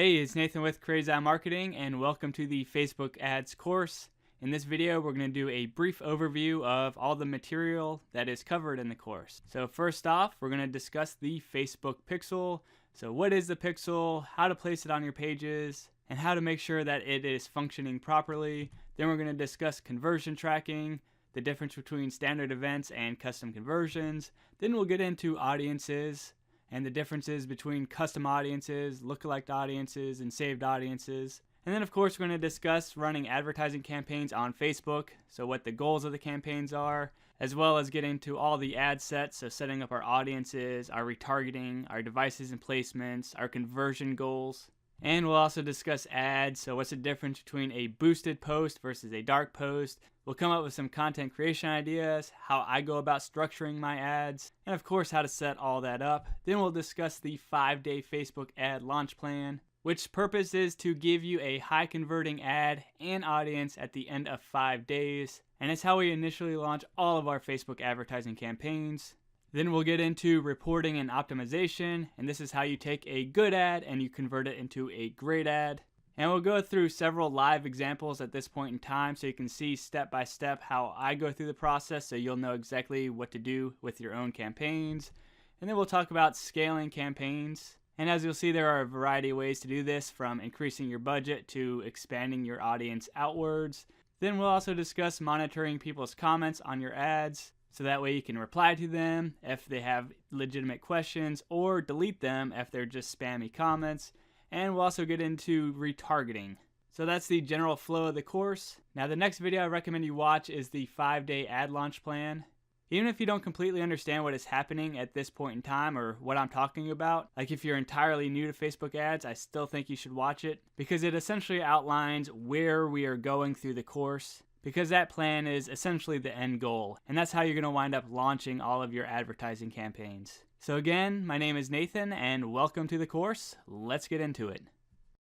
Hey, it's Nathan with Crazy Eye Marketing, and welcome to the Facebook Ads course. In this video, we're going to do a brief overview of all the material that is covered in the course. So first off, we're going to discuss the Facebook Pixel. So what is the Pixel, how to place it on your pages, and how to make sure that it is functioning properly. Then we're going to discuss conversion tracking, the difference between standard events and custom conversions. Then we'll get into audiences and the differences between custom audiences, lookalike audiences, and saved audiences. And then of course we're going to discuss running advertising campaigns on Facebook, so what the goals of the campaigns are, as well as get into all the ad sets, so setting up our audiences, our retargeting, our devices and placements, our conversion goals. And we'll also discuss ads, so what's the difference between a boosted post versus a dark post. We'll come up with some content creation ideas, how I go about structuring my ads, and of course how to set all that up. Then we'll discuss the 5-day Facebook ad launch plan, which purpose is to give you a high converting ad and audience at the end of 5 days. And it's how we initially launch all of our Facebook advertising campaigns. Then we'll get into reporting and optimization, and this is how you take a good ad and you convert it into a great ad. And we'll go through several live examples at this point in time so you can see step by step how I go through the process, so you'll know exactly what to do with your own campaigns. And then we'll talk about scaling campaigns. And as you'll see, there are a variety of ways to do this, from increasing your budget to expanding your audience outwards. Then we'll also discuss monitoring people's comments on your ads, so that way you can reply to them if they have legitimate questions, or delete them if they're just spammy comments. And we'll also get into retargeting. So that's the general flow of the course. Now the next video I recommend you watch is the 5-day ad launch plan. Even if you don't completely understand what is happening at this point in time or what I'm talking about, like if you're entirely new to Facebook ads, I still think you should watch it, because it essentially outlines where we are going through the course, because that plan is essentially the end goal, and that's how you're going to wind up launching all of your advertising campaigns. So again, my name is Nathan, and welcome to the course. Let's get into it.